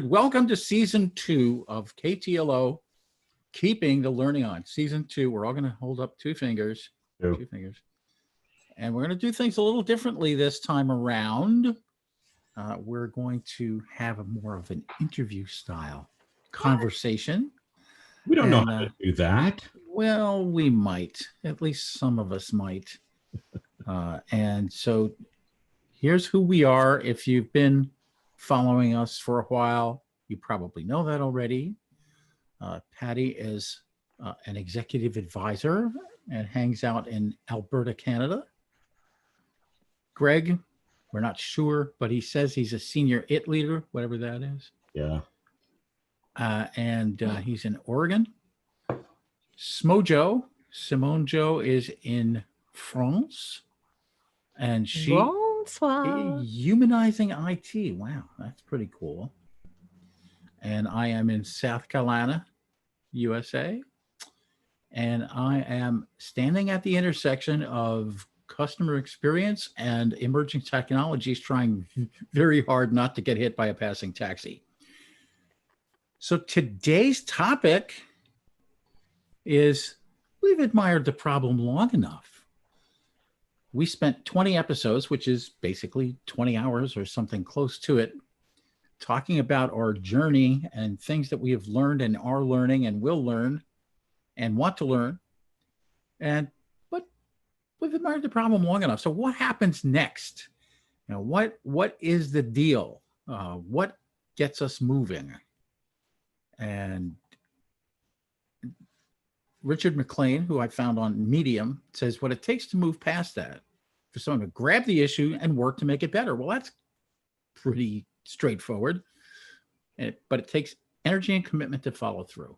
Welcome to season 2 of KTLO, Keeping the Learning On. Season 2, we're all going to hold up two fingers. And we're going to do things a little differently this time around. We're going to have more of an interview style conversation. We don't know how to do that. Well, we might. At least some of us might. And so here's who we are. If you've been following us for a while, you probably know that already. Patty is an executive advisor and hangs out in Alberta, Canada. Greg, we're not sure, but he says he's a senior IT leader, whatever that is. Yeah. And he's in Oregon. Simone Jo is in France. And she humanizing IT. Wow, that's pretty cool. And I am in South Carolina, USA. And I am standing at the intersection of customer experience and emerging technologies, trying very hard not to get hit by a passing taxi. So today's topic is, we've admired the problem long enough. We spent 20 episodes, which is basically 20 hours or something close to it, talking about our journey and things that we have learned and are learning and will learn and want to learn. But we've admired the problem long enough. So what happens next? You know, what is the deal? What gets us moving? And Richard McLean, who I found on Medium, says what it takes to move past that, for someone to grab the issue and work to make it better. Well, that's pretty straightforward, but it takes energy and commitment to follow through.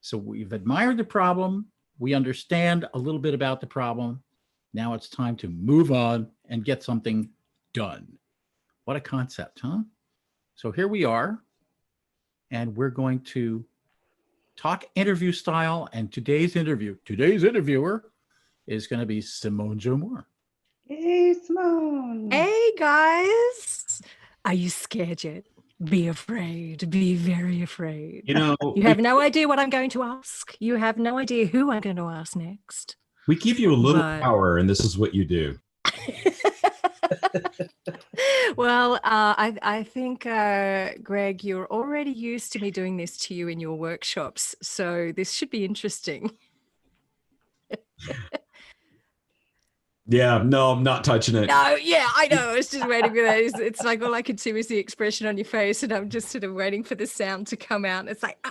So we've admired the problem. We understand a little bit about the problem. Now it's time to move on and get something done. What a concept, huh? So here we are, and we're going to talk interview style, and today's interviewer is going to be Simone Jo Moore. Hey, Simone. Hey, guys. Are you scared yet? Be afraid. Be very afraid. You know, you have no idea what I'm going to ask. You have no idea who I'm going to ask next. We give you a little power, and this is what you do. Well, I think, Greg, you're already used to me doing this to you in your workshops, so this should be interesting. Yeah, no, I'm not touching it. No, yeah, I know. I was just waiting for that. It's like all I could see was the expression on your face, and I'm just sort of waiting for the sound to come out. And it's like,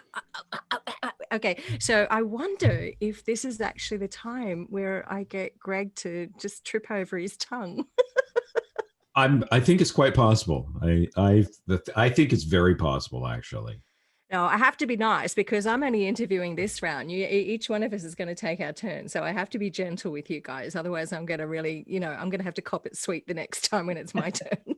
okay. So I wonder if this is actually the time where I get Greg to just trip over his tongue. I think it's quite possible. I think it's very possible, actually. No, I have to be nice because I'm only interviewing this round. Each one of us is going to take our turn. So I have to be gentle with you guys. Otherwise, I'm going to really, I'm going to have to cop it sweet the next time when it's my turn.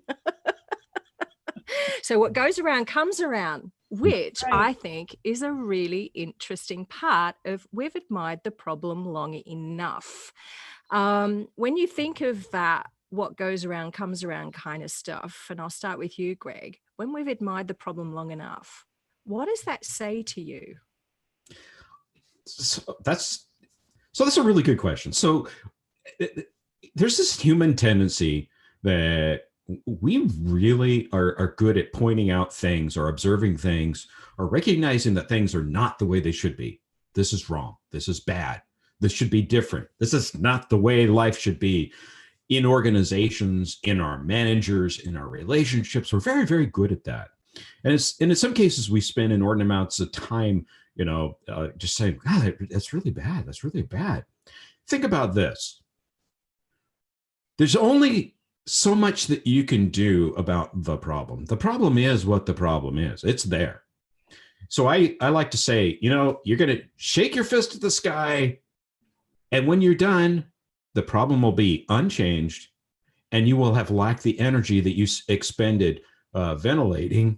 So what goes around comes around, which I think is a really interesting part of we've admired the problem long enough. When you think of that, what goes around comes around kind of stuff, and I'll start with you, Greg. When we've admired the problem long enough, what does that say to you? So that's a really good question. So there's this human tendency that we really are good at pointing out things or observing things or recognizing that things are not the way they should be. This is wrong. This is bad. This should be different. This is not the way life should be. In organizations, in our managers, in our relationships, we're very, very good at that. And in some cases, we spend inordinate amounts of time, just saying, God, that's really bad. That's really bad. Think about this. There's only so much that you can do about the problem. The problem is what the problem is. It's there. So I like to say, you're going to shake your fist at the sky, and when you're done, the problem will be unchanged, and you will have lacked the energy that you expended ventilating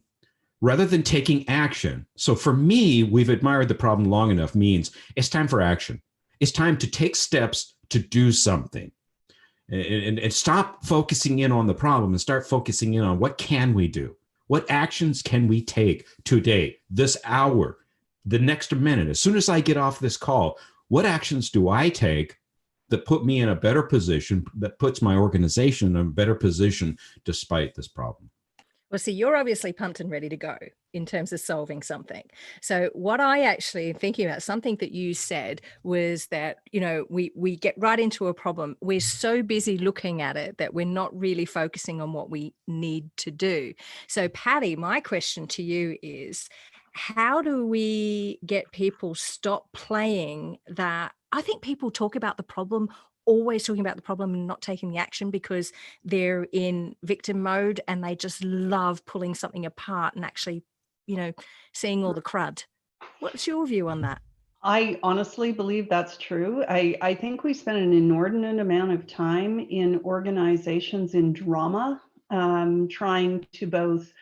rather than taking action. So for me, we've admired the problem long enough means it's time for action. It's time to take steps to do something and stop focusing in on the problem and start focusing in on what can we do? What actions can we take today, this hour, the next minute? As soon as I get off this call, what actions do I take that put me in a better position, that puts my organization in a better position despite this problem? Well, see, you're obviously pumped and ready to go in terms of solving something. So what I actually am thinking about, something that you said was that, we get right into a problem. We're so busy looking at it that we're not really focusing on what we need to do. So Patty, my question to you is, how do we get people stop playing that? I think people talk about the problem, always talking about the problem and not taking the action because they're in victim mode and they just love pulling something apart and actually, seeing all the crud. What's your view on that? I honestly believe that's true. I think we spend an inordinate amount of time in organizations in drama, trying to both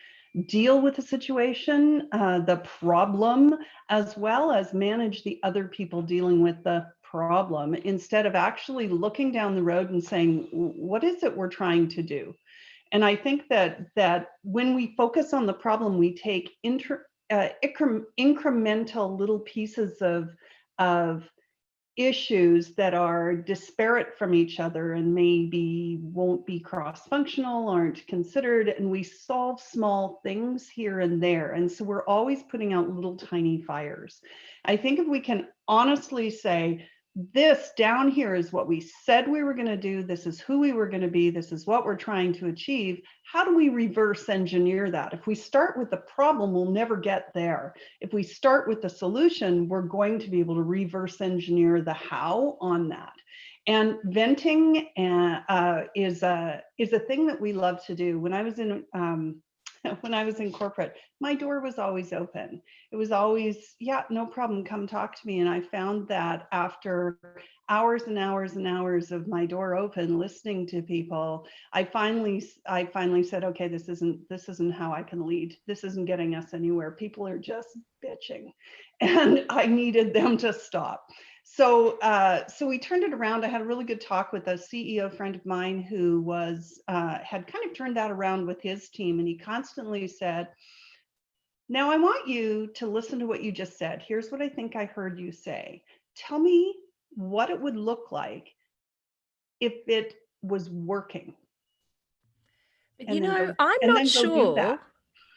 deal with the situation, the problem, as well as manage the other people dealing with the problem, instead of actually looking down the road and saying, what is it we're trying to do? And I think that when we focus on the problem, we take incremental little pieces of issues that are disparate from each other and maybe won't be cross-functional, aren't considered, and we solve small things here and there. And so we're always putting out little tiny fires. I think if we can honestly say, this down here is what we said we were going to do, this is who we were going to be, this is what we're trying to achieve, how do we reverse engineer that? If we start with the problem, we'll never get there. If we start with the solution, we're going to be able to reverse engineer the how on that. And venting is a thing that we love to do. When I was in corporate, my door was always open. It was always, yeah, no problem, come talk to me. And I found that after hours and hours and hours of my door open, listening to people, I finally said, okay, this isn't how I can lead. This isn't getting us anywhere. People are just bitching, and I needed them to stop. So we turned it around. I had a really good talk with a CEO friend of mine who had kind of turned that around with his team. And he constantly said, now I want you to listen to what you just said. Here's what I think I heard you say. Tell me what it would look like if it was working. I'm not sure.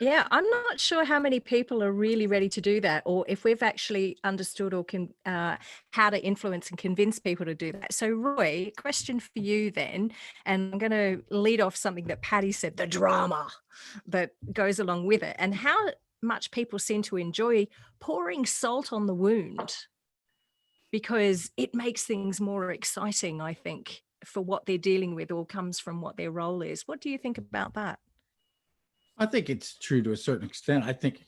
Yeah, I'm not sure how many people are really ready to do that, or if we've actually understood or can how to influence and convince people to do that. So, Roy, question for you then, and I'm going to lead off something that Patty said: the drama that goes along with it, and how much people seem to enjoy pouring salt on the wound because it makes things more exciting, I think, for what they're dealing with or comes from what their role is. What do you think about that? I think it's true to a certain extent. I think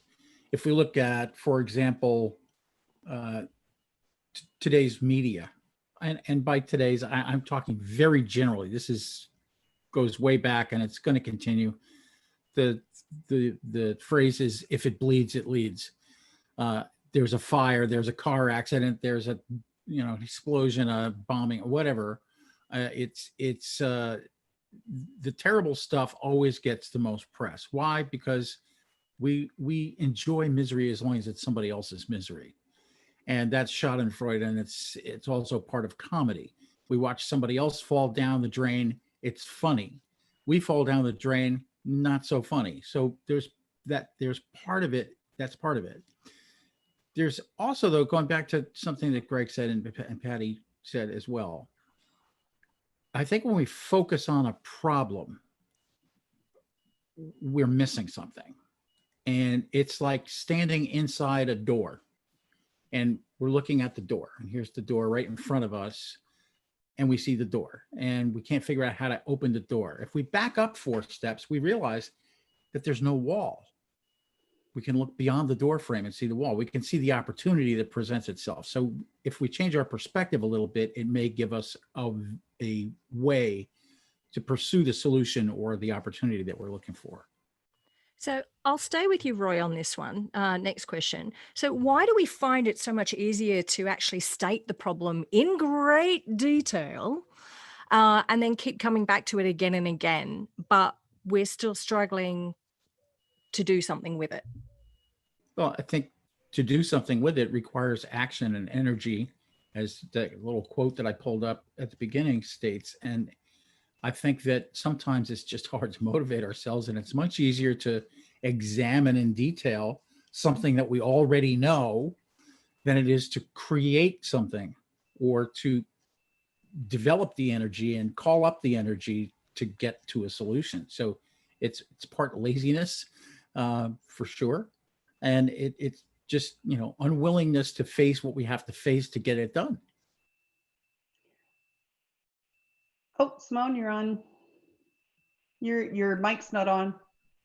if we look at, for example, today's media, and by today's, I'm talking very generally. This goes way back, and it's going to continue. The phrase is, "If it bleeds, it leads." There's a fire, there's a car accident, there's a explosion, a bombing, whatever. The terrible stuff always gets the most press. Why? Because we enjoy misery as long as it's somebody else's misery, and that's Schadenfreude, and it's also part of comedy. We watch somebody else fall down the drain, it's funny. We fall down the drain, not so funny. So there's part of it. That's part of it. There's also, though, going back to something that Greg said and Patty said as well, I think when we focus on a problem, we're missing something. And it's like standing inside a door and we're looking at the door, and here's the door right in front of us, and we see the door and we can't figure out how to open the door. If we back up 4 steps, we realize that there's no wall. We can look beyond the door frame and see the wall. We can see the opportunity that presents itself. So if we change our perspective a little bit, it may give us a way to pursue the solution or the opportunity that we're looking for. So I'll stay with you, Roy, on this one. Next question. So why do we find it so much easier to actually state the problem in great detail and then keep coming back to it again and again, but we're still struggling to do something with it? Well, I think to do something with it requires action and energy, as the little quote that I pulled up at the beginning states. And I think that sometimes it's just hard to motivate ourselves, and it's much easier to examine in detail something that we already know than it is to create something or to develop the energy and call up the energy to get to a solution. So it's part laziness, for sure, and it's just unwillingness to face what we have to face to get it done. Oh, Simone, you're on. Your mic's not on.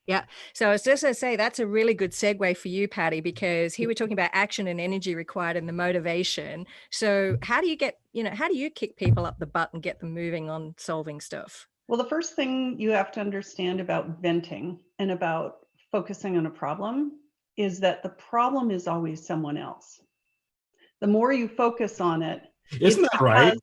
Yeah. So I was just going to say that's a really good segue for you, Patty, because here we're talking about action and energy required and the motivation. So how do you get, how do you kick people up the butt and get them moving on solving stuff? Well, the first thing you have to understand about venting and about focusing on a problem is that the problem is always someone else. The more you focus on it, Isn't that right?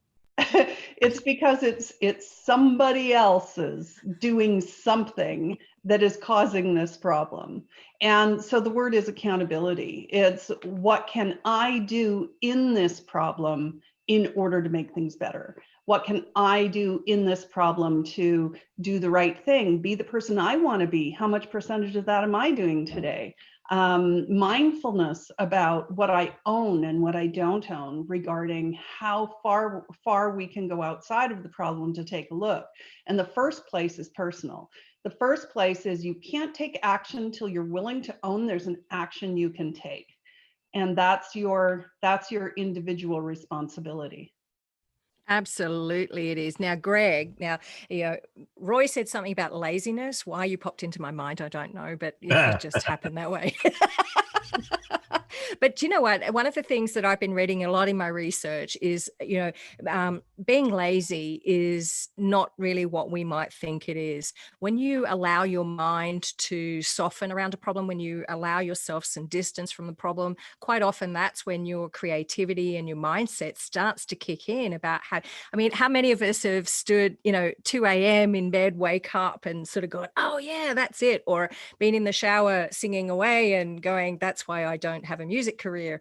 it's because it's somebody else's doing something that is causing this problem. And so the word is accountability. It's what can I do in this problem in order to make things better? What can I do in this problem to do the right thing, be the person I want to be? How much percentage of that am I doing today? Mindfulness about what I own and what I don't own regarding how far we can go outside of the problem to take a look. And the first place is personal. The first place is you can't take action until you're willing to own there's an action you can take. And that's your individual responsibility. Absolutely, it is. Now, Greg, Roy said something about laziness. Why you popped into my mind, I don't know, but it just happened that way. But you know what? One of the things that I've been reading a lot in my research is, being lazy is not really what we might think it is. When you allow your mind to soften around a problem, when you allow yourself some distance from the problem, quite often that's when your creativity and your mindset starts to kick in about how many of us have stood, 2 a.m. in bed, wake up and sort of gone, oh yeah, that's it. Or been in the shower singing away and going, that's why I don't have a music career,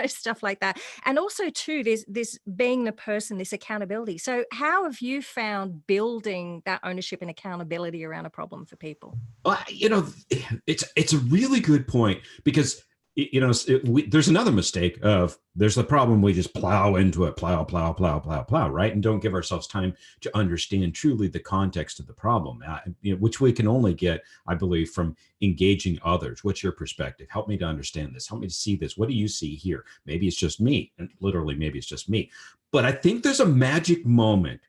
stuff like that. And also too, there's this being the person, this accountability. So how have you found building that ownership and accountability around a problem for people? It's a really good point, because there's another mistake of there's the problem, we just plow into it, plow, right? And don't give ourselves time to understand truly the context of the problem, which we can only get, I believe, from engaging others. What's your perspective? Help me to understand this. Help me to see this. What do you see here? Maybe it's just me. And literally, maybe it's just me. But I think there's a magic moment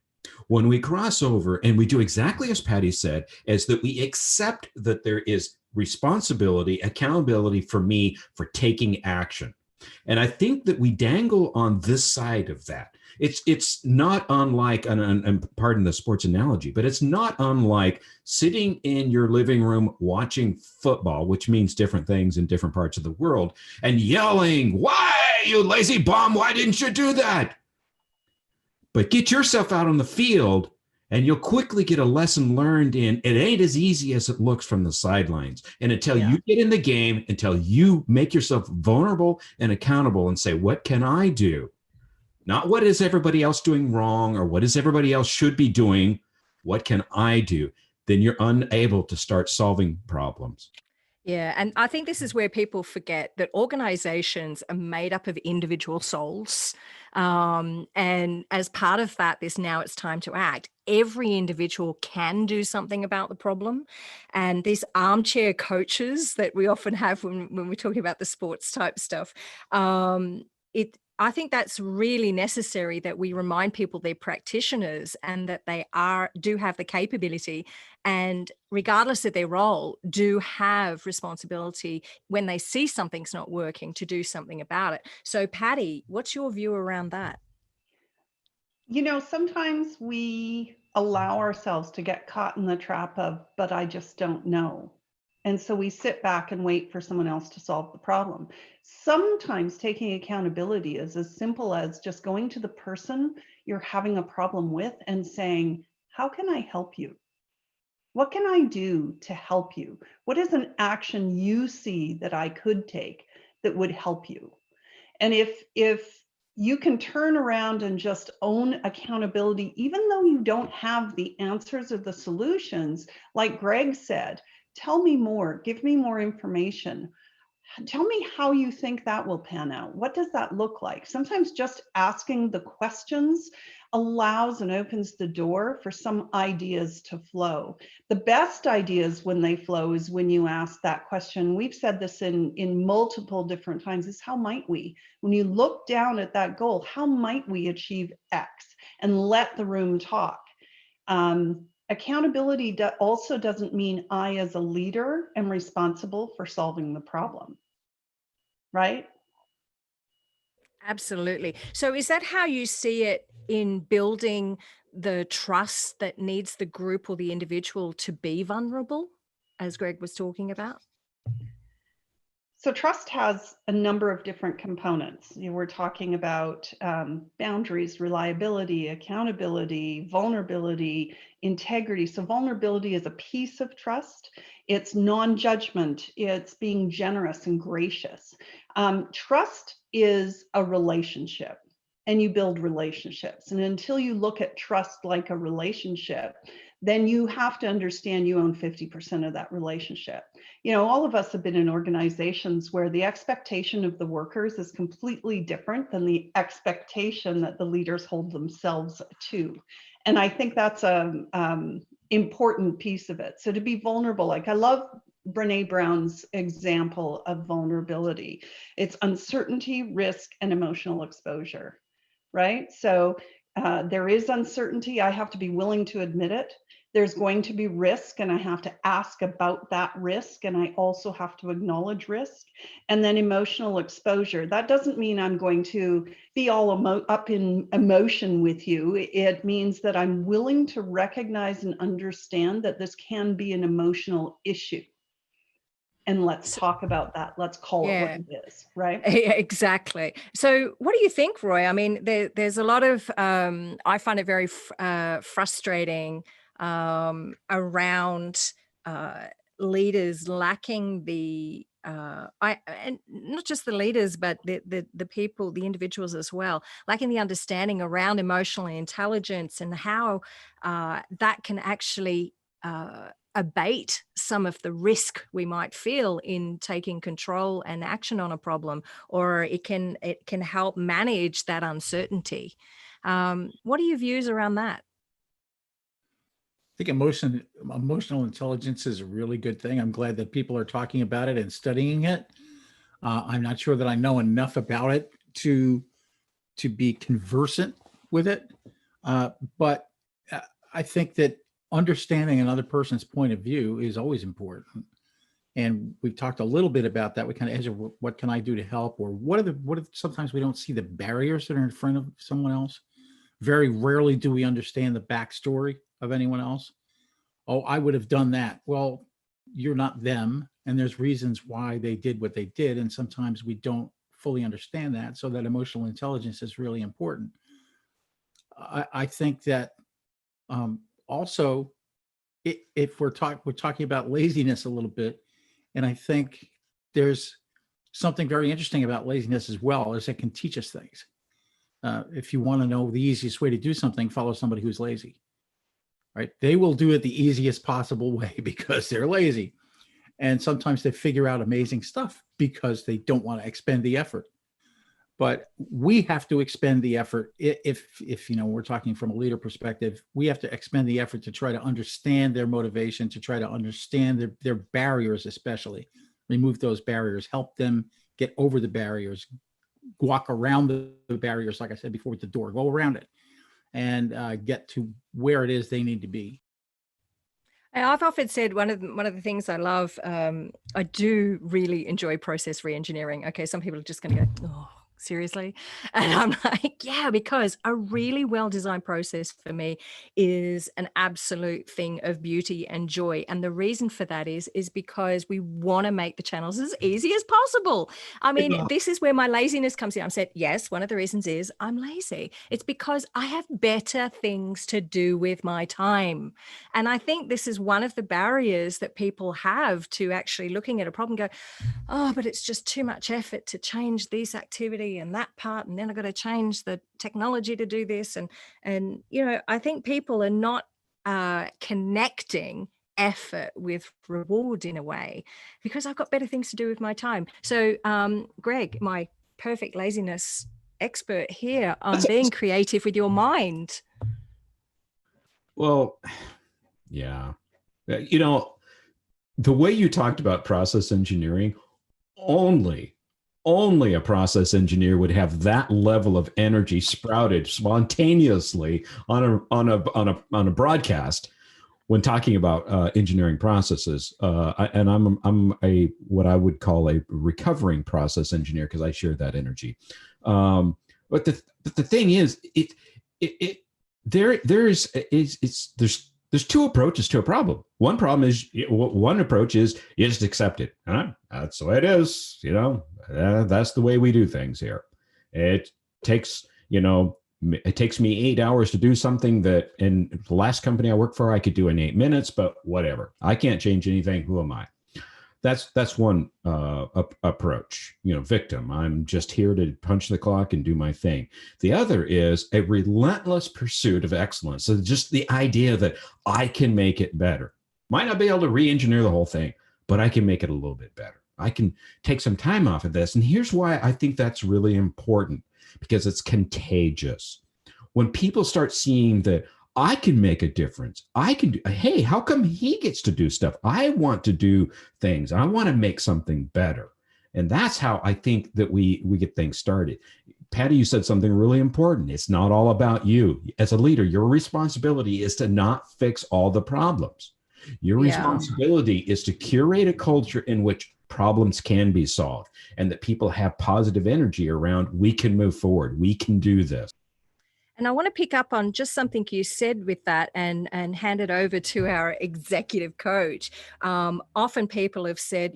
when we cross over and we do exactly as Patty said, is that we accept that there is responsibility, accountability for me for taking action. And I think that we dangle on this side of that. It's not unlike, and pardon the sports analogy, but it's not unlike sitting in your living room watching football, which means different things in different parts of the world, and yelling, "Why, you lazy bum? Why didn't you do that?" But get yourself out on the field and you'll quickly get a lesson learned in it ain't as easy as it looks from the sidelines. And until you get in the game, until you make yourself vulnerable and accountable and say, what can I do? Not what is everybody else doing wrong or what is everybody else should be doing. What can I do? Then you're unable to start solving problems. Yeah. And I think this is where people forget that organizations are made up of individual souls. And as part of that, now it's time to act. Every individual can do something about the problem. And these armchair coaches that we often have when we're talking about the sports type stuff, I think that's really necessary that we remind people they're practitioners and that they do have the capability and regardless of their role, do have responsibility when they see something's not working to do something about it. So Patty, what's your view around that? Sometimes we allow ourselves to get caught in the trap of, but I just don't know. And so we sit back and wait for someone else to solve the problem. Sometimes taking accountability is as simple as just going to the person you're having a problem with and saying, how can I help you? What can I do to help you? What is an action you see that I could take that would help you? And if you can turn around and just own accountability, even though you don't have the answers or the solutions, like Greg said, tell me more, give me more information. Tell me how you think that will pan out. What does that look like? Sometimes just asking the questions allows and opens the door for some ideas to flow. The best ideas when they flow is when you ask that question. We've said this in multiple different times, is how might we? When you look down at that goal, how might we achieve X? And let the room talk. Accountability also doesn't mean I, as a leader, am responsible for solving the problem, right? Absolutely. So is that how you see it in building the trust that needs the group or the individual to be vulnerable, as Greg was talking about? So trust has a number of different components. We're talking about boundaries, reliability, accountability, vulnerability, integrity. So vulnerability is a piece of trust. It's non-judgment. It's being generous and gracious. Trust is a relationship, and you build relationships. And until you look at trust like a relationship, then you have to understand you own 50% of that relationship. You know, all of us have been in organizations where the expectation of the workers is completely different than the expectation that the leaders hold themselves to. And I think that's an important piece of it. So to be vulnerable, like I love Brene Brown's example of vulnerability. It's uncertainty, risk, and emotional exposure, right? So there is uncertainty. I have to be willing to admit it. There's going to be risk, and I have to ask about that risk, and I also have to acknowledge risk. And then emotional exposure. That doesn't mean I'm going to be all up in emotion with you. It means that I'm willing to recognize and understand that this can be an emotional issue. And let's talk about that. Let's call it what it is, right? Exactly. So what do you think, Roy? I mean, there's a lot of, I find it very frustrating around leaders lacking the, and not just the leaders, but the people, the individuals as well, lacking the understanding around emotional intelligence and how that can actually abate some of the risk we might feel in taking control and action on a problem, or it can help manage that uncertainty. What are your views around that? I think emotional intelligence is a really good thing. I'm glad that people are talking about it and studying it. I'm not sure that I know enough about it to be conversant with it, but I think that understanding another person's point of view is always important. And we've talked a little bit about that. We kind of answer what can I do to help, or what are sometimes we don't see the barriers that are in front of someone else. Very rarely do we understand the backstory of anyone else. Oh, I would have done that. Well, you're not them, and there's reasons why they did what they did, and sometimes we don't fully understand that. So that emotional intelligence is really important. I think that also, if we're talking about laziness a little bit, and I think there's something very interesting about laziness as well, is it can teach us things. If you want to know the easiest way to do something, follow somebody who's lazy, right? They will do it the easiest possible way because they're lazy. And sometimes they figure out amazing stuff because they don't want to expend the effort. But we have to expend the effort. If you know, we're talking from a leader perspective, we have to expend the effort to try to understand their motivation, to try to understand their barriers, especially remove those barriers, help them get over the barriers, walk around the barriers, like I said before, with the door, go around it, and get to where it is they need to be. I've often said one of the things I love, I do really enjoy process reengineering. Okay, some people are just going to go, oh, seriously? And I'm like, yeah, because a really well-designed process for me is an absolute thing of beauty and joy. And the reason for that is because we want to make the channels as easy as possible. I mean, this is where my laziness comes in. I'm said, yes, one of the reasons is I'm lazy. It's because I have better things to do with my time. And I think this is one of the barriers that people have to actually looking at a problem and go, oh, but it's just too much effort to change this activity and that part, and then I've got to change the technology to do this. And I think people are not connecting effort with reward in a way, because I've got better things to do with my time. So Greg, my perfect laziness expert here on being creative with your mind. Well, yeah. The way you talked about process engineering, only a process engineer would have that level of energy sprouted spontaneously on a broadcast when talking about engineering processes. I'm a what I would call a recovering process engineer, because I share that energy. But the thing is, there's two approaches to a problem. One approach is you just accept it. That's the way it is. That's the way we do things here. It takes me 8 hours to do something that in the last company I worked for, I could do in 8 minutes, but whatever. I can't change anything. Who am I? That's one approach, victim. I'm just here to punch the clock and do my thing. The other is a relentless pursuit of excellence. So just the idea that I can make it better. Might not be able to re-engineer the whole thing, but I can make it a little bit better. I can take some time off of this. And here's why I think that's really important, because it's contagious. When people start seeing that I can make a difference. I can do, hey, how come he gets to do stuff? I want to do things. I want to make something better. And that's how I think that we get things started. Patty, you said something really important. It's not all about you. As a leader, your responsibility is to not fix all the problems. Your responsibility is to curate a culture in which problems can be solved and that people have positive energy around, we can move forward. We can do this. And I want to pick up on just something you said with that and hand it over to our executive coach. Often people have said,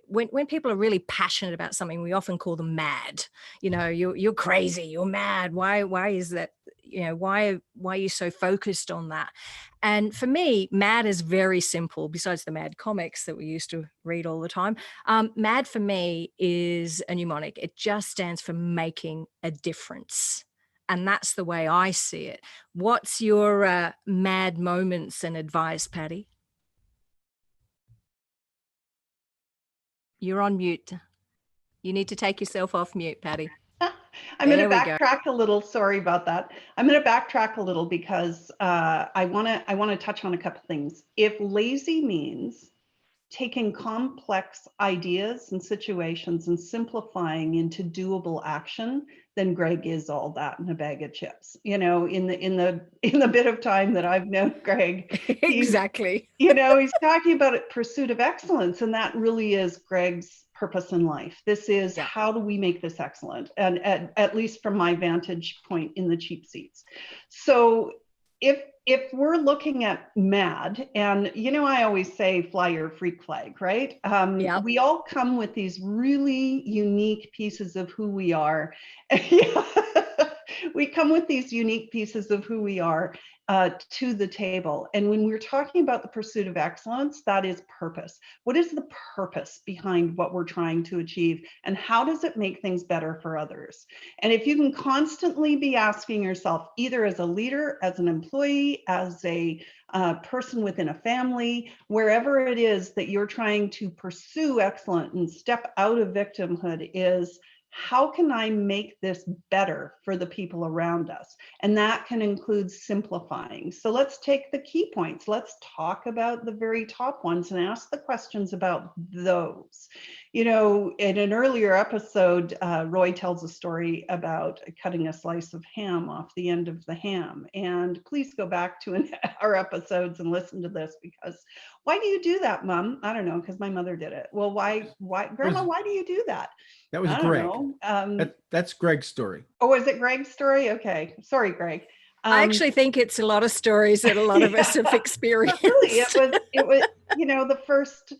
when people are really passionate about something, we often call them mad. You're crazy, you're mad. Why is that? Why are you so focused on that? And for me, mad is very simple. Besides the mad comics that we used to read all the time, mad for me is a mnemonic. It just stands for making a difference. And that's the way I see it. What's your mad moments and advice, Patty? You're on mute. You need to take yourself off mute, Patty. I'm going to backtrack a little. Sorry about that. I'm going to backtrack a little because I want to touch on a couple things. If lazy means taking complex ideas and situations and simplifying into doable action, then Greg is all that in a bag of chips. In the bit of time that I've known Greg, exactly. He's talking about pursuit of excellence, and that really is Greg's purpose in life. This is how do we make this excellent, and at least from my vantage point in the cheap seats. So if we're looking at MAD, and I always say fly your freak flag, right? We all come with these really unique pieces of who we are. We come with these unique pieces of who we are to the table. And when we're talking about the pursuit of excellence, that is purpose. What is the purpose behind what we're trying to achieve? And how does it make things better for others? And if you can constantly be asking yourself, either as a leader, as an employee, as a person within a family, wherever it is that you're trying to pursue excellence and step out of victimhood, is how can I make this better for the people around us? And that can include simplifying. So let's take the key points. Let's talk about the very top ones and ask the questions about those. In an earlier episode, Roy tells a story about cutting a slice of ham off the end of the ham. And please go back to our episodes and listen to this, because why do you do that, Mom? I don't know, because my mother did it. Well, why, Grandma, why do you do that? That was Greg. know. That's Greg's story. Oh, is it Greg's story? Okay. Sorry, Greg. I actually think it's a lot of stories that a lot of us have experienced. But really, it was, you know, the first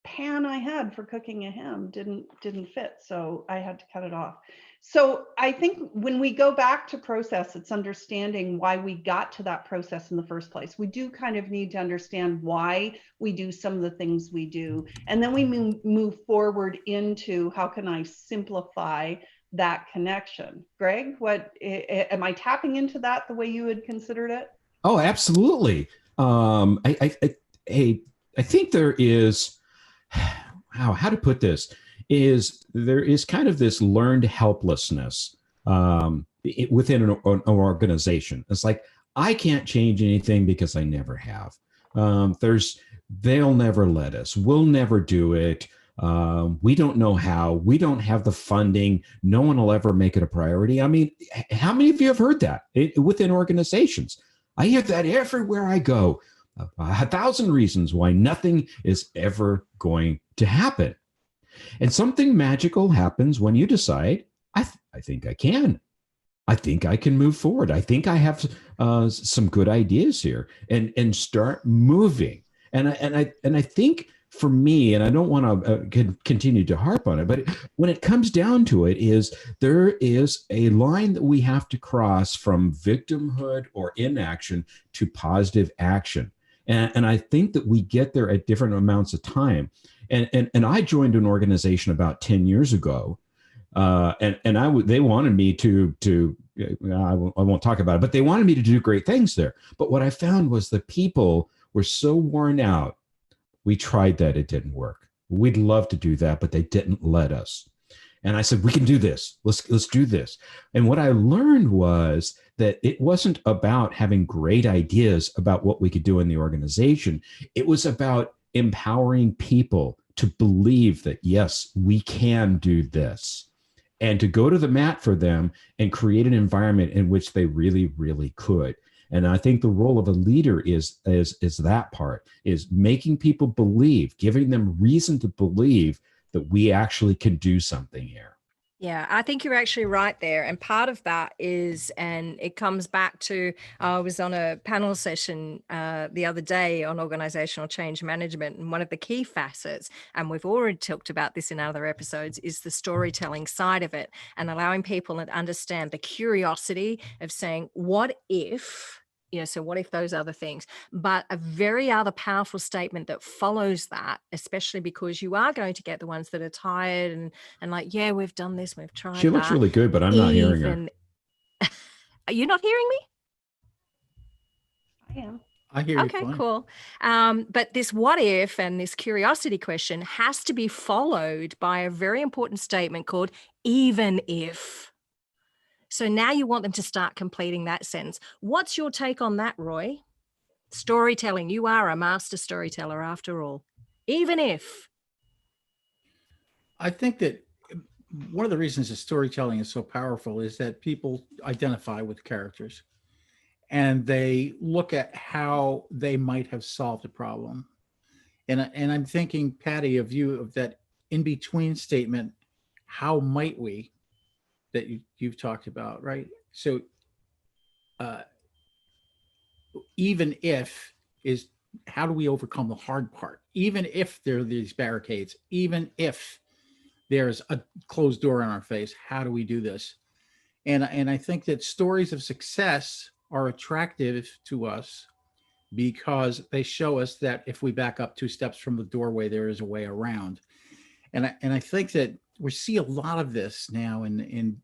pan I had for cooking a ham didn't fit, so I had to cut it off. So I think when we go back to process, it's understanding why we got to that process in the first place. We do kind of need to understand why we do some of the things we do, and then we move forward into how can I simplify that connection. Greg, what am I tapping into that the way you had considered it? Oh, absolutely. I think there is, how to put this, is there is kind of this learned helplessness within an organization. It's like, I can't change anything because I never have. They'll never let us. We'll never do it. We don't know how. We don't have the funding. No one will ever make it a priority. I mean, how many of you have heard that within organizations? I hear that everywhere I go. 1,000 reasons why nothing is ever going to happen. And something magical happens when you decide, I think I can. I think I can move forward. I think I have some good ideas here, and start moving. And I think for me, and I don't want to continue to harp on it, but when it comes down to it, is there is a line that we have to cross from victimhood or inaction to positive action. And I think that we get there at different amounts of time. And I joined an organization about 10 years ago. They wanted me to I won't talk about it, but they wanted me to do great things there. But what I found was the people were so worn out. We tried that. It didn't work. We'd love to do that, but they didn't let us. And I said, we can do this. Let's do this. And what I learned was that it wasn't about having great ideas about what we could do in the organization. It was about empowering people to believe that, yes, we can do this, and to go to the mat for them and create an environment in which they really, really could. And I think the role of a leader is that part, is making people believe, giving them reason to believe that we actually can do something here. Yeah, I think you're actually right there. And part of that is, and it comes back to, I was on a panel session the other day on organizational change management. And one of the key facets, and we've already talked about this in other episodes, is the storytelling side of it, and allowing people to understand the curiosity of saying, what if? So what if those other things? But a very other powerful statement that follows that, especially because you are going to get the ones that are tired and like, yeah, we've done this, we've tried. She looks really good, but I'm not hearing her. Are you not hearing me? I am. I hear you. Okay, fine. cool. But this what if and this curiosity question has to be followed by a very important statement called even if. So now you want them to start completing that sentence. What's your take on that, Roy? Storytelling. You are a master storyteller after all. Even if. I think that one of the reasons that storytelling is so powerful is that people identify with characters and they look at how they might have solved a problem. And I'm thinking, Patty, of you, of that in between statement, how might we, that you've talked about, right? So even if is, how do we overcome the hard part? Even if there are these barricades, even if there's a closed door in our face, how do we do this? And I think that stories of success are attractive to us because they show us that if we back up 2 steps from the doorway, there is a way around. And I think that we see a lot of this now in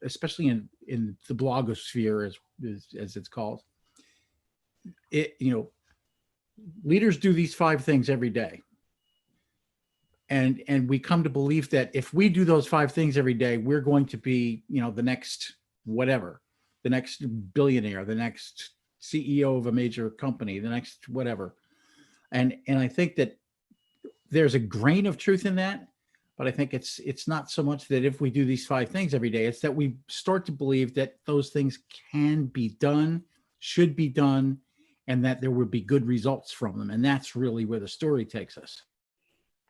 especially in the blogosphere, as it's called. Leaders do these 5 things every day. And we come to believe that if we do those 5 things every day, we're going to be, the next whatever, the next billionaire, the next CEO of a major company, the next whatever. And I think that there's a grain of truth in that, but I think it's not so much that if we do these 5 things every day, it's that we start to believe that those things can be done, should be done, and that there will be good results from them. And that's really where the story takes us.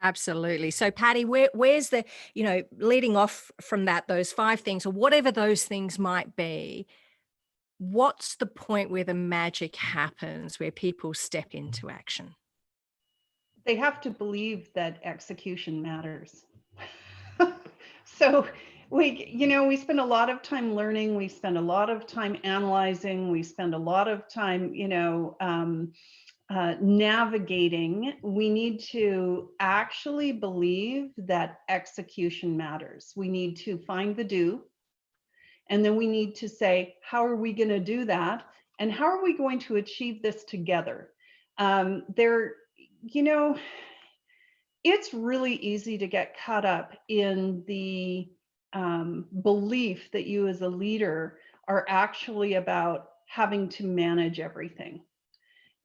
Absolutely. So, Patty, where's the, leading off from that, those 5 things or whatever those things might be, what's the point where the magic happens, where people step into action? They have to believe that execution matters. So we spend a lot of time learning, we spend a lot of time analyzing, we spend a lot of time, navigating. We need to actually believe that execution matters. We need to find the do, and then we need to say, how are we going to do that? And how are we going to achieve this together? It's really easy to get caught up in the belief that you as a leader are actually about having to manage everything.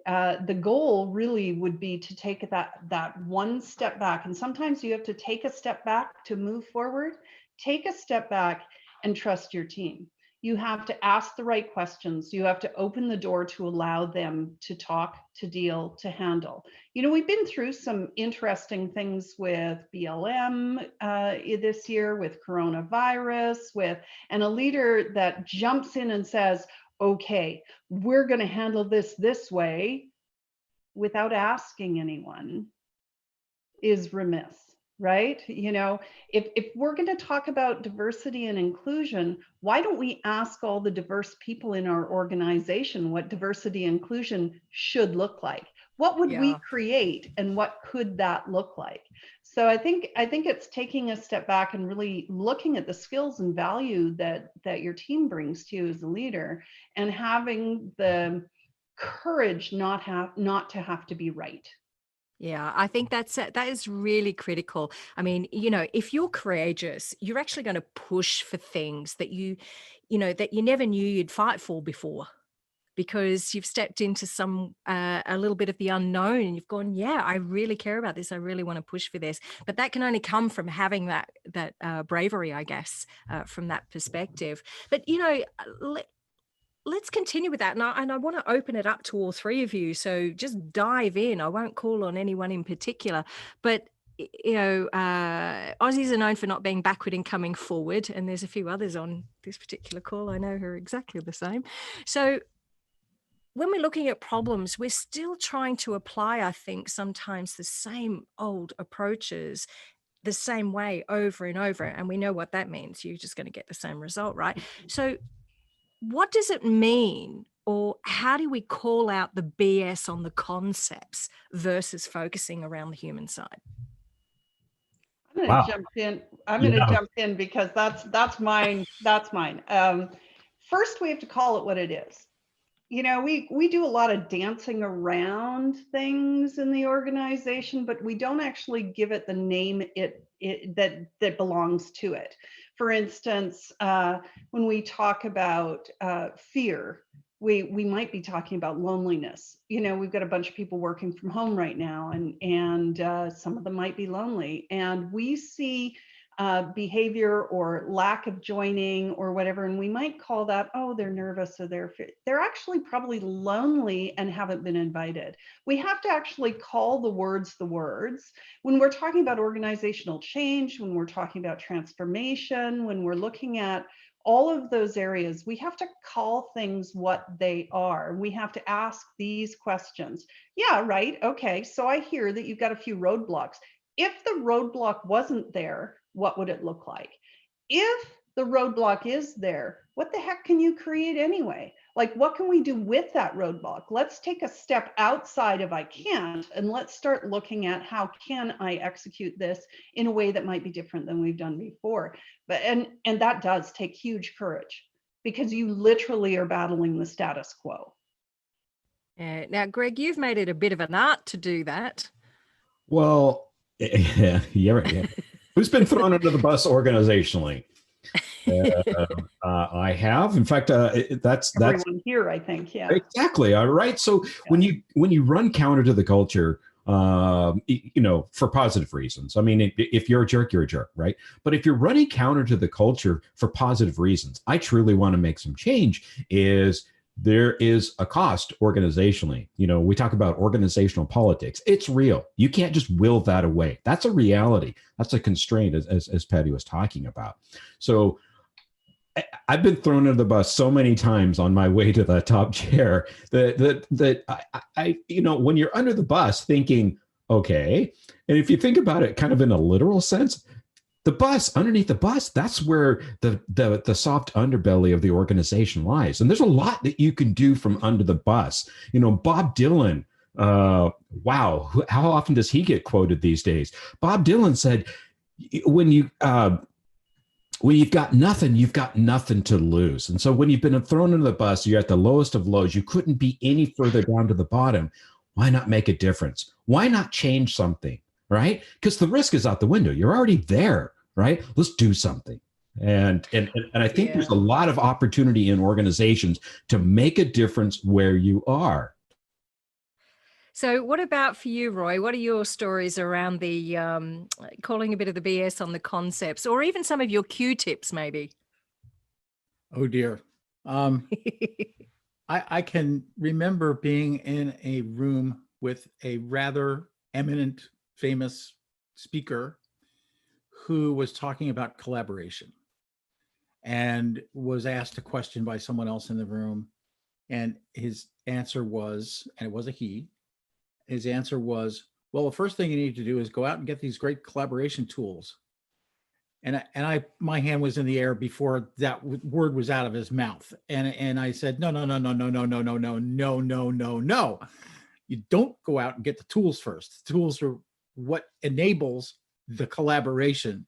The goal really would be to take that one step back. And sometimes you have to take a step back to move forward. Take a step back and trust your team. You have to ask the right questions. You have to open the door to allow them to talk, to deal, to handle. We've been through some interesting things with BLM this year, with coronavirus, and a leader that jumps in and says, okay, we're going to handle this way without asking anyone is remiss, right? If we're going to talk about diversity and inclusion, why don't we ask all the diverse people in our organization what diversity and inclusion should look like? What would we create, and what could that look like? So I think it's taking a step back and really looking at the skills and value that your team brings to you as a leader, and having the courage not to have to be right. Yeah, I think that is really critical. I mean, if you're courageous, you're actually going to push for things that that you never knew you'd fight for before, because you've stepped into a little bit of the unknown, and you've gone, yeah, I really care about this. I really want to push for this. But that can only come from having that bravery, I guess, from that perspective. But let's continue with that. And I want to open it up to all 3 of you. So just dive in. I won't call on anyone in particular, but Aussies are known for not being backward in coming forward. And there's a few others on this particular call I know who are exactly the same. So when we're looking at problems, we're still trying to apply, I think, sometimes the same old approaches the same way over and over. And we know what that means. You're just going to get the same result, right? So what does it mean, or how do we call out the BS on the concepts versus focusing around the human side? I'm going to jump in. I'm going to jump in because that's mine. That's mine. First, we have to call it what it is. We do a lot of dancing around things in the organization, but we don't actually give it the name that belongs to it. For instance, when we talk about fear, we might be talking about loneliness. We've got a bunch of people working from home right now, and some of them might be lonely, and we see behavior or lack of joining or whatever, and we might call that, oh, they're nervous, or they're actually probably lonely and haven't been invited. We have to actually call the words when we're talking about organizational change, when we're talking about transformation, when we're looking at all of those areas. We have to call things what they are. We have to ask these questions. Yeah, right. Okay, so I hear that you've got a few roadblocks. If the roadblock wasn't there, what would it look like? If the roadblock is there, what the heck can you create anyway? Like, what can we do with that roadblock? Let's take a step outside of I can't, and let's start looking at how can I execute this in a way that might be different than we've done before. But and that does take huge courage, because you literally are battling the status quo. Now, Greg, you've made it a bit of an art to do that. Well, yeah. Who's been thrown under the bus organizationally? I have. In fact, that's everyone here, I think. Yeah, exactly. All right. So when you run counter to the culture, for positive reasons. I mean, if you're a jerk, you're a jerk, right? But if you're running counter to the culture for positive reasons, I truly want to make some change. Is there is a cost organizationally. We talk about organizational politics. It's real. You can't just will that away. That's a reality. That's a constraint, as Patty was talking about. So I've been thrown under the bus so many times on my way to the top chair that I when you're under the bus thinking, okay, and if you think about it kind of in a literal sense, the bus, underneath the bus, that's where the soft underbelly of the organization lies. And there's a lot that you can do from under the bus. Bob Dylan, wow, how often does he get quoted these days? Bob Dylan said, when you've got nothing to lose. And so when you've been thrown into the bus, you're at the lowest of lows, you couldn't be any further down to the bottom. Why not make a difference? Why not change something, right? Because the risk is out the window. You're already there, right? Let's do something. And I think there's a lot of opportunity in organizations to make a difference where you are. So what about for you, Roy? What are your stories around the calling a bit of the BS on the concepts, or even some of your Q tips, maybe? Oh, dear. I can remember being in a room with a rather eminent, famous speaker who was talking about collaboration and was asked a question by someone else in the room. And his answer was, and it was a he, his answer was, well, the first thing you need to do is go out and get these great collaboration tools. And my hand was in the air before that word was out of his mouth. And I said, no. You don't go out and get the tools first. The tools are what enables the collaboration.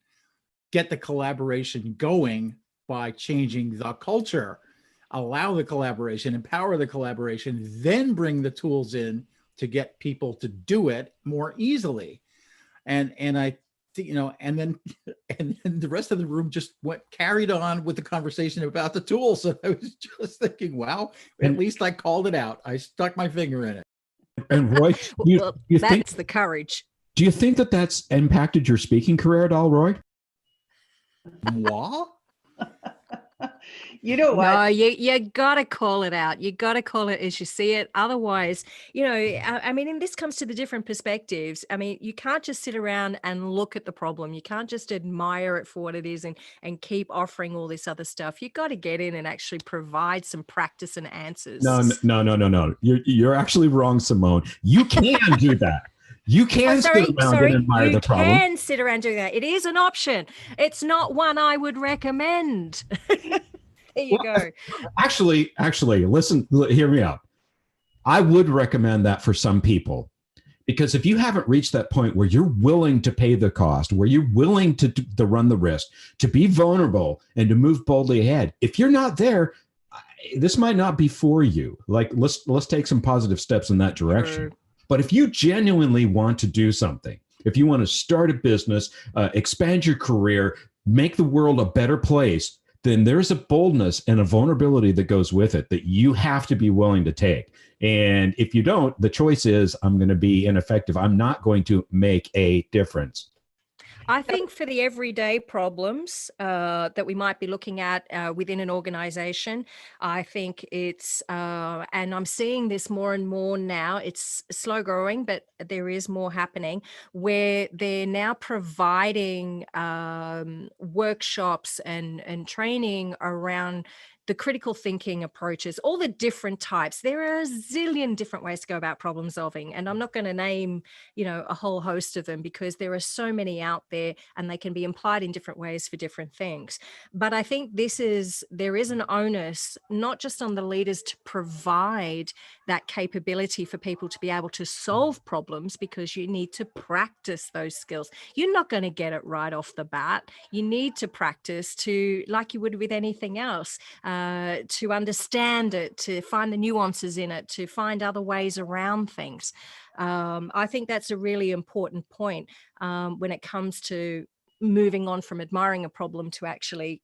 Get the collaboration going by changing the culture. Allow the collaboration, empower the collaboration, then bring the tools in to get people to do it more easily. And then the rest of the room just carried on with the conversation about the tools. So I was just thinking, wow, at least I called it out. I stuck my finger in it. And Roy, that's the courage. Do you think that that's impacted your speaking career at all, Roy? Moi? You know what? No, you got to call it out. You got to call it as you see it. Otherwise, I mean, and this comes to the different perspectives. I mean, you can't just sit around and look at the problem. You can't just admire it for what it is and keep offering all this other stuff. You got to get in and actually provide some practice and answers. No. You're actually wrong, Simone. You can do that. You can sit around and admire the problem. You can sit around doing that. It is an option. It's not one I would recommend. There you go. Actually, listen, hear me out. I would recommend that for some people, because if you haven't reached that point where you're willing to pay the cost, where you're willing to run the risk, to be vulnerable and to move boldly ahead, if you're not there, this might not be for you. Like, let's take some positive steps in that direction. Sure. But if you genuinely want to do something, if you want to start a business, expand your career, make the world a better place, then there's a boldness and a vulnerability that goes with it that you have to be willing to take. And if you don't, the choice is, I'm going to be ineffective. I'm not going to make a difference. I think for the everyday problems that we might be looking at within an organization, I think it's, and I'm seeing this more and more now, it's slow growing, but there is more happening, where they're now providing workshops and training around the critical thinking approaches, all the different types. There are a zillion different ways to go about problem solving. And I'm not going to name, a whole host of them, because there are so many out there and they can be implied in different ways for different things. But I think there is an onus, not just on the leaders to provide that capability for people to be able to solve problems, because you need to practice those skills. You're not going to get it right off the bat. You need to practice to, like you would with anything else, to understand it, to find the nuances in it, to find other ways around things. I think that's a really important point when it comes to moving on from admiring a problem to actually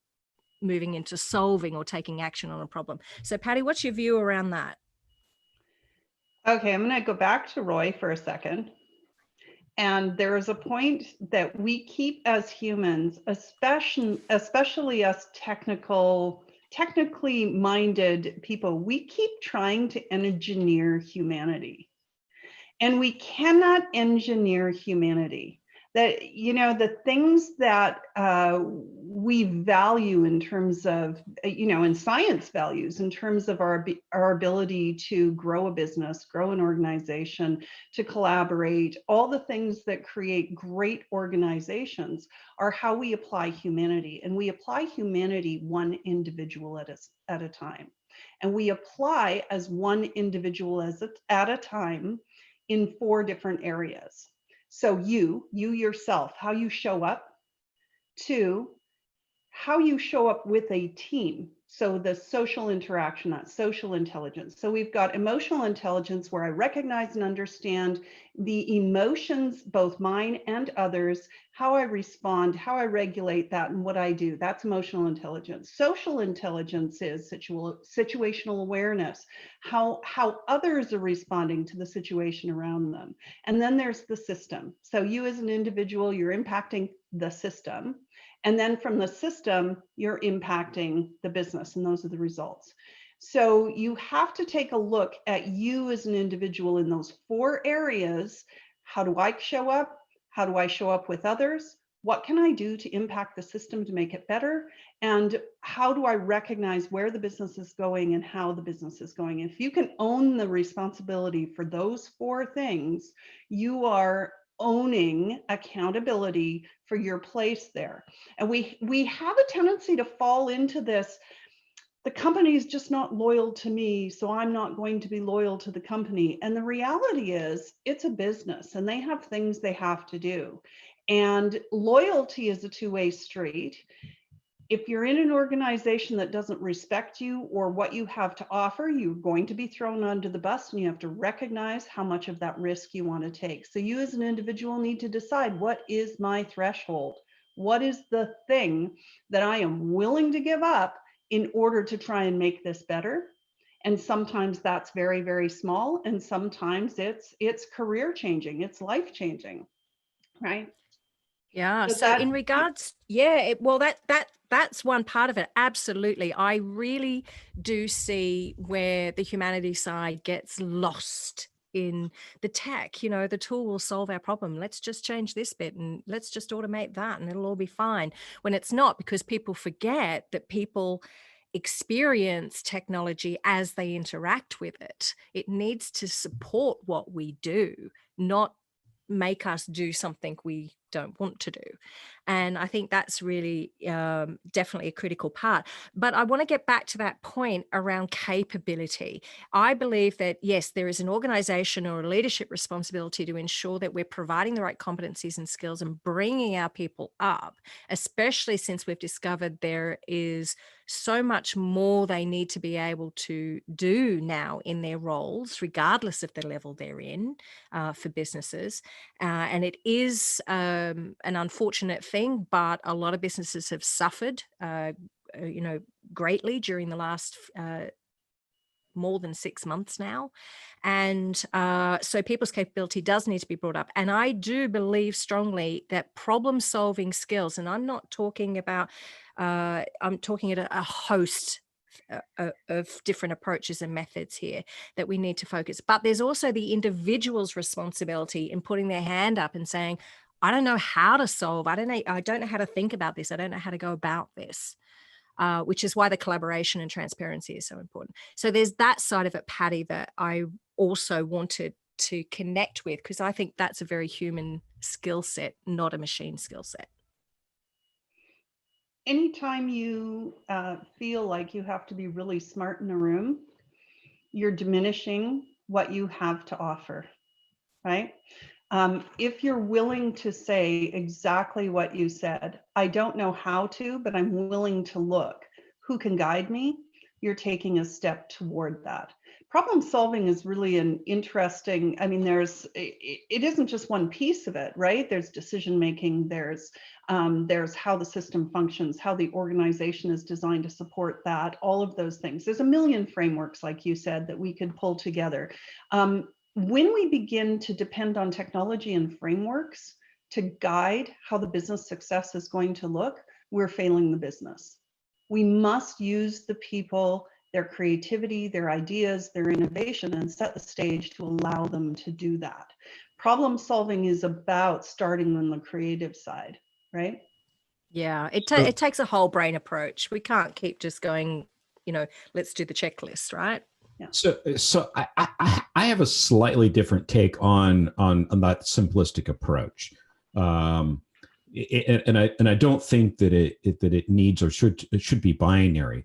moving into solving or taking action on a problem. So, Patty, what's your view around that? Okay, I'm going to go back to Roy for a second. And there is a point that we keep as humans, especially us technical technically minded people, we keep trying to engineer humanity. And we cannot engineer humanity. That, you know, the things that we value in terms of, you know, in science values, in terms of our ability to grow a business, grow an organization, to collaborate, all the things that create great organizations are how we apply humanity. And we apply humanity one individual at a time. And we apply as one individual at a time in 4 different areas. So you yourself, how you show up. 2, how you show up with a team. So the social interaction, that social intelligence. So we've got emotional intelligence, where I recognize and understand the emotions, both mine and others, how I respond, how I regulate that, and what I do. That's emotional intelligence. Social intelligence is situational awareness, how others are responding to the situation around them. And then there's the system. So you as an individual, you're impacting the system. And then from the system, you're impacting the business, and those are the results. So you have to take a look at you as an individual in those 4 areas. How do I show up? How do I show up with others? What can I do to impact the system to make it better? And how do I recognize where the business is going and how the business is going? If you can own the responsibility for those 4 things, you are owning accountability for your place there. And we have a tendency to fall into this, the company is just not loyal to me, so I'm not going to be loyal to the company. And the reality is, it's a business and they have things they have to do. And loyalty is a 2-way street. If you're in an organization that doesn't respect you or what you have to offer, you're going to be thrown under the bus, and you have to recognize how much of that risk you want to take. So you as an individual need to decide, what is my threshold? What is the thing that I am willing to give up in order to try and make this better? And sometimes that's very, very small. And sometimes it's career changing, it's life changing, right? Yeah. So So that, in regards, yeah, well, that's one part of it. Absolutely. I really do see where the humanities side gets lost in the tech. You know, the tool will solve our problem. Let's just change this bit and let's just automate that and it'll all be fine. When it's not, because people forget that people experience technology as they interact with it. It needs to support what we do, not make us do something we don't want to do. And I think that's really definitely a critical part. But I want to get back to that point around capability. I believe that, yes, there is an organization or a leadership responsibility to ensure that we're providing the right competencies and skills and bringing our people up, especially since we've discovered there is so much more they need to be able to do now in their roles, regardless of the level they're in, for businesses. And it is an unfortunate thing, but a lot of businesses have suffered, greatly during the last more than 6 months now. And so people's capability does need to be brought up. And I do believe strongly that problem solving skills, and I'm not talking about, I'm talking at a host of different approaches and methods here that we need to focus. But there's also the individual's responsibility in putting their hand up and saying, I don't know how to solve, I don't know how to think about this, I don't know how to go about this. Which is why the collaboration and transparency is so important. So there's that side of it, Patty, that I also wanted to connect with, because I think that's a very human skill set, not a machine skill set. Anytime you feel like you have to be really smart in a room, you're diminishing what you have to offer, right? If you're willing to say exactly what you said, I don't know how to, but I'm willing to look, who can guide me? You're taking a step toward that. Problem solving is really an interesting, I mean, it isn't just one piece of it, right? There's decision making, there's how the system functions, how the organization is designed to support that, all of those things. There's a million frameworks, like you said, that we could pull together. When we begin to depend on technology and frameworks to guide how the business success is going to look, we're failing the business. We must use the people, their creativity, their ideas, their innovation, and set the stage to allow them to do that. Problem solving is about starting on the creative side, right? Yeah, it takes a whole brain approach. We can't keep just going, let's do the checklist, right? Yeah. So I have a slightly different take on that simplistic approach, and I don't think that it needs or should be binary.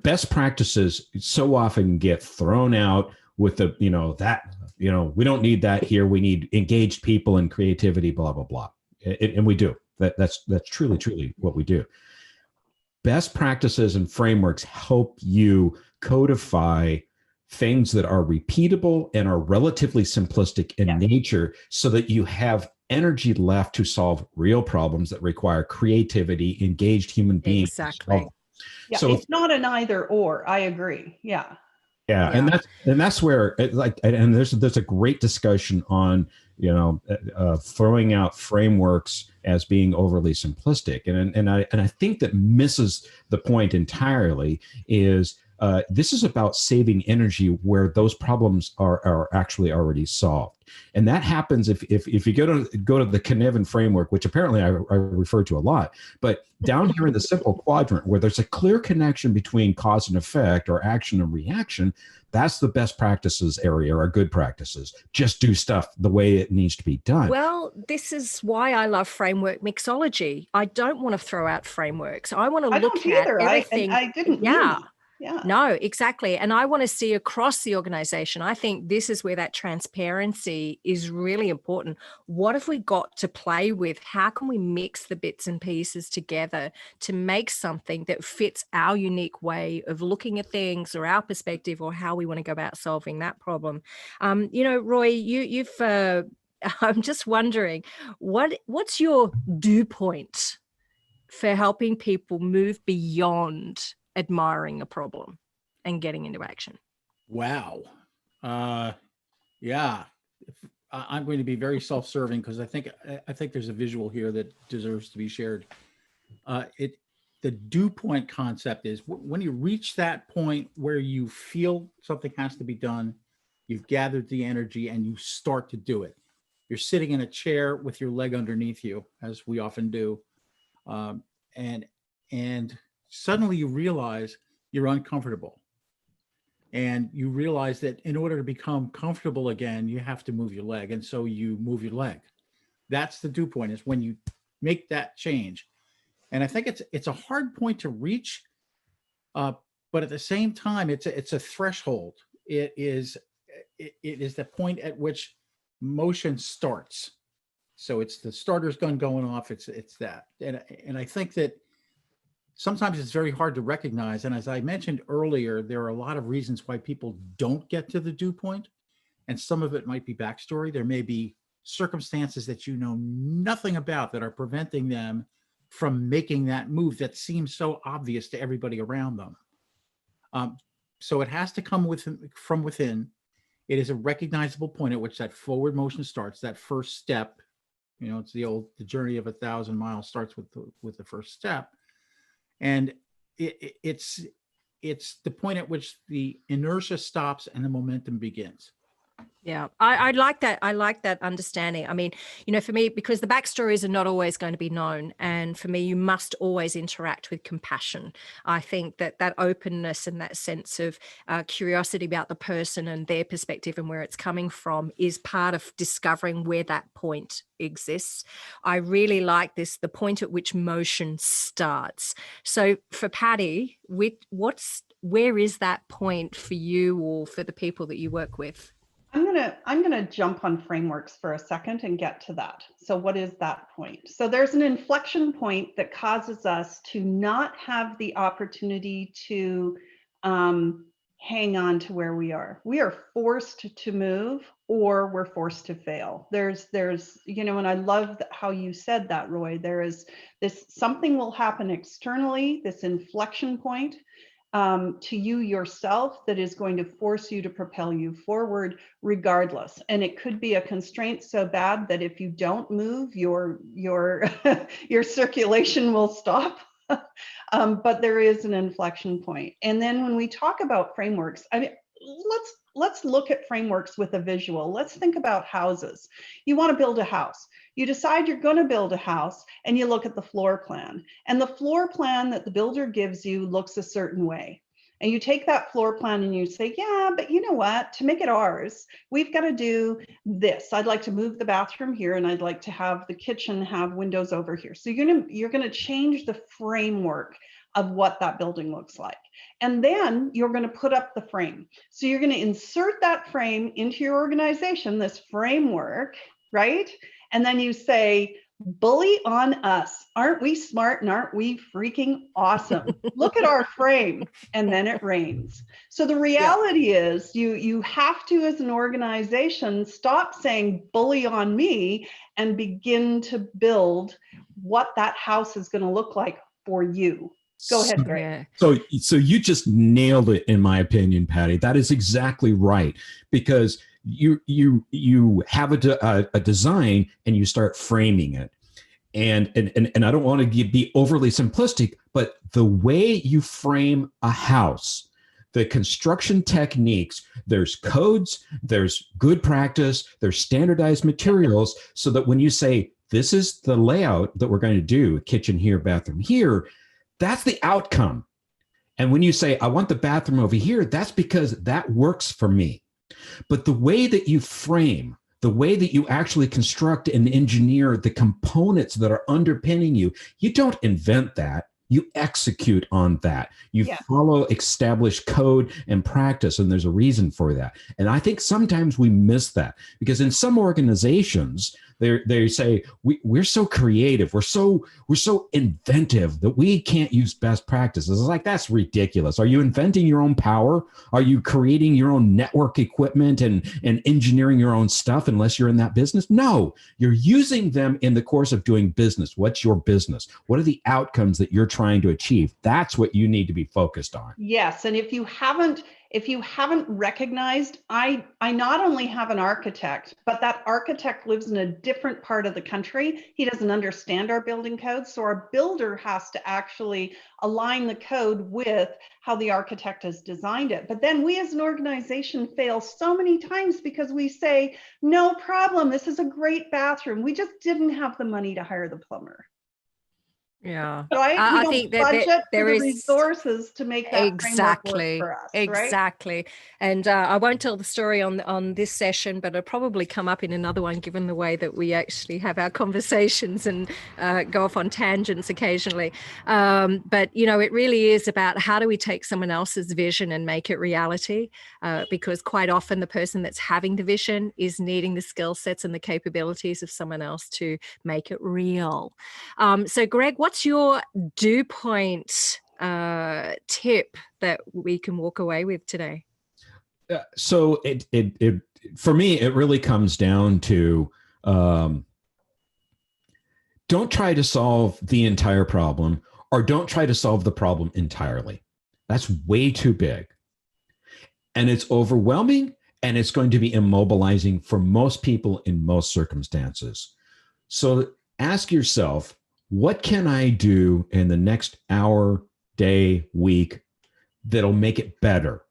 Best practices so often get thrown out with the we don't need that here. We need engaged people and creativity, blah blah blah, and we do. That's truly what we do. Best practices and frameworks help you codify things that are repeatable and are relatively simplistic in nature, so that you have energy left to solve real problems that require creativity, engaged human beings. Exactly. Yeah, so it's not an either or. I agree. Yeah. And that's where and there's a great discussion on throwing out frameworks as being overly simplistic, and I think that misses the point entirely. Is this is about saving energy where those problems are actually already solved, and that happens if you go to the Cynefin framework, which apparently I refer to a lot, but down here in the simple quadrant where there's a clear connection between cause and effect or action and reaction. That's the best practices area, or good practices. Just do stuff the way it needs to be done. Well, this is why I love framework mixology. I don't want to throw out frameworks. I want to look at everything. I didn't. Yeah. No, exactly. And I want to see across the organization. I think this is where that transparency is really important. What have we got to play with? How can we mix the bits and pieces together to make something that fits our unique way of looking at things, or our perspective, or how we want to go about solving that problem? Roy, you've I'm just wondering, what's your dew point for helping people move beyond admiring a problem and getting into action? Wow. Yeah. I'm going to be very self-serving because I think there's a visual here that deserves to be shared. The dew point concept is when you reach that point where you feel something has to be done, you've gathered the energy and you start to do it. You're sitting in a chair with your leg underneath you, as we often do. And suddenly you realize you're uncomfortable. And you realize that in order to become comfortable again, you have to move your leg. And so you move your leg. That's the dew point, is when you make that change. And I think it's a hard point to reach, but at the same time, it's a threshold. It is the point at which motion starts. So it's the starter's gun going off. It's that. And I think that sometimes it's very hard to recognize. And as I mentioned earlier, there are a lot of reasons why people don't get to the dew point. And some of it might be backstory. There may be circumstances that you know nothing about that are preventing them from making that move that seems so obvious to everybody around them. So it has to come from within. It is a recognizable point at which that forward motion starts, that first step. It's the journey of 1,000 miles starts with the first step. And it's the point at which the inertia stops and the momentum begins. Yeah, I like that. I like that understanding. I mean, for me, because the backstories are not always going to be known. And for me, you must always interact with compassion. I think that openness and that sense of curiosity about the person and their perspective and where it's coming from is part of discovering where that point exists. I really like the point at which motion starts. So for Patty, where is that point for you or for the people that you work with? I'm gonna jump on frameworks for a second and get to that. So what is that point? So there's an inflection point that causes us to not have the opportunity to hang on to where we are. We are forced to move, or we're forced to fail. There's and I love how you said that, Roy. There is something will happen externally, this inflection point, to you yourself, that is going to force you to propel you forward regardless. And it could be a constraint so bad that if you don't move, your circulation will stop. but there is an inflection point. And then when we talk about frameworks, I mean, let's look at frameworks with a visual. Let's think about houses. You want to build a house. You decide you're going to build a house, and you look at the floor plan. And the floor plan that the builder gives you looks a certain way. And you take that floor plan and you say, yeah, but you know what? To make it ours, we've got to do this. I'd like to move the bathroom here, and I'd like to have the kitchen have windows over here. So you're gonna change the framework of what that building looks like. And then you're going to put up the frame. So you're going to insert that frame into your organization, this framework, right? And then you say, bully on us. Aren't we smart and aren't we freaking awesome? Look at our frame. And then it rains. So the reality is you have to, as an organization, stop saying bully on me and begin to build what that house is going to look like for you. Go ahead, Greg. So you just nailed it, in my opinion, Patty. That is exactly right, because you have a design and you start framing it, and I don't want to be overly simplistic, but the way you frame a house, the construction techniques, there's codes, there's good practice, there's standardized materials, so that when you say this is the layout that we're going to do, kitchen here, bathroom here, that's the outcome. And when you say, I want the bathroom over here, that's because that works for me. But the way that you frame, the way that you actually construct and engineer the components that are underpinning you, you don't invent that. You execute on that. You follow established code and practice, and there's a reason for that. And I think sometimes we miss that, because in some organizations, they say we're so creative, we're so inventive that we can't use best practices. It's like, that's ridiculous. Are you inventing your own power? Are you creating your own network equipment and engineering your own stuff unless you're in that business? No, you're using them in the course of doing business. What's your business? What are the outcomes that you're trying to achieve? That's what you need to be focused on. Yes, and if you haven't recognized, I not only have an architect, but that architect lives in a different part of the country. He doesn't understand our building codes, so our builder has to actually align the code with how the architect has designed it. But then we as an organization fail so many times because we say, no problem, this is a great bathroom. We just didn't have the money to hire the plumber. Yeah, right. I think that there is resources to make that exactly for us, exactly. Right? And I won't tell the story on this session, but it'll probably come up in another one, given the way that we actually have our conversations and go off on tangents occasionally. But you know, it really is about how do we take someone else's vision and make it reality, because quite often the person that's having the vision is needing the skill sets and the capabilities of someone else to make it real. So Greg, what's your dew point tip that we can walk away with today? So it for me, it really comes down to don't try to solve the entire problem, or don't try to solve the problem entirely. That's way too big. And it's overwhelming, and it's going to be immobilizing for most people in most circumstances. So ask yourself, what can I do in the next hour, day, week that'll make it better?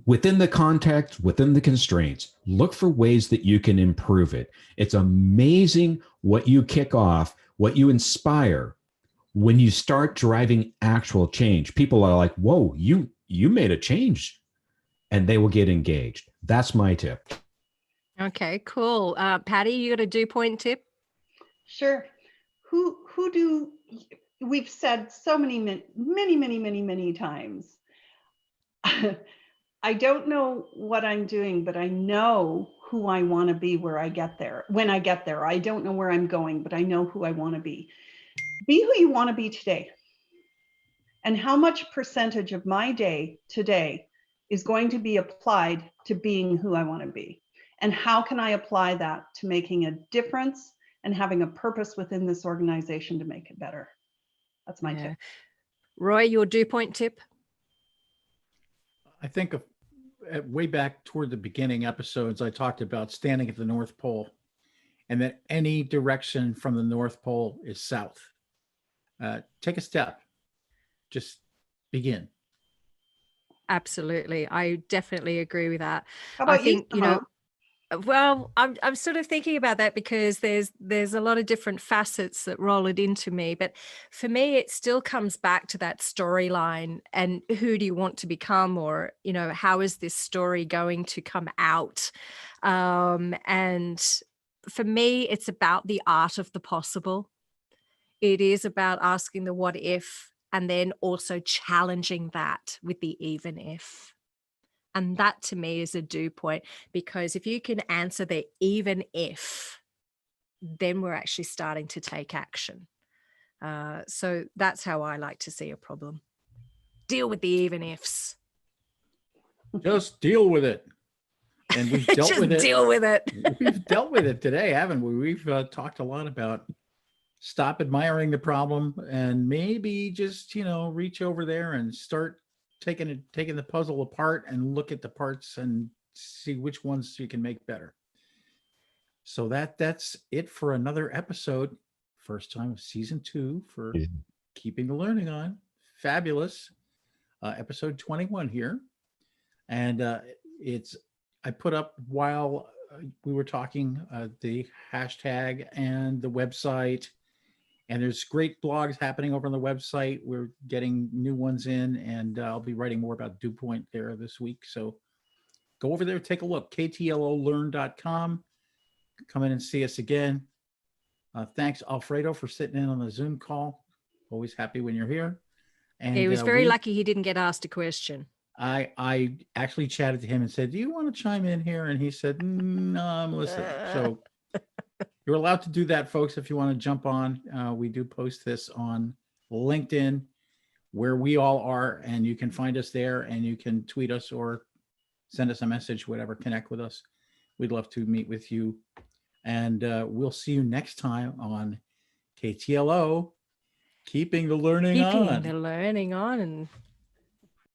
Within the context, within the constraints, look for ways that you can improve it. It's amazing what you kick off, what you inspire when you start driving actual change. People are like, whoa, you made a change, and they will get engaged. That's my tip. Okay, cool. Patty, you got a dew point tip? Sure. Who do, we've said so many times, I don't know what I'm doing, but I know who I want to be when I get there. I don't know where I'm going, but I know who I want to be. Be who you want to be today. And how much percentage of my day today is going to be applied to being who I want to be? And how can I apply that to making a difference and having a purpose within this organization to make it better? That's my tip. Roy, your dew point tip? I think way back toward the beginning episodes, I talked about standing at the North Pole, and that any direction from the North Pole is south. Take a step. just begin. Absolutely. I definitely agree with that. How I about you, think, well, I'm sort of thinking about that because there's a lot of different facets that roll it into me. But for me, it still comes back to that storyline and who do you want to become, or, how is this story going to come out? And for me, it's about the art of the possible. It is about asking the what if, and then also challenging that with the even if. And that to me is a do point, because if you can answer the even if, then we're actually starting to take action. So that's how I like to see a problem. Deal with the even ifs. Just deal with it. And we've dealt Just with it. deal with it. We've dealt with it today, haven't we? We've talked a lot about stop admiring the problem and maybe just, reach over there and start taking the puzzle apart and look at the parts and see which ones you can make better. So that's it for another episode. First time of season 2 for Keeping the Learning On. Fabulous. Episode 21 here. And I put up while we were talking the hashtag and the website. And there's great blogs happening over on the website. We're getting new ones in, and I'll be writing more about Dew Point there this week. So go over there, take a look. KTLOlearn.com. Come in and see us again. Thanks, Alfredo, for sitting in on the Zoom call. Always happy when you're here. And he was very lucky he didn't get asked a question. I actually chatted to him and said, do you want to chime in here? And he said, no, I'm listening. So you're allowed to do that, folks, if you want to jump on. We do post this on LinkedIn, where we all are, and you can find us there, and you can tweet us or send us a message, whatever, connect with us. We'd love to meet with you. And we'll see you next time on KTLO, Keeping the Learning On. Keeping the Learning On. And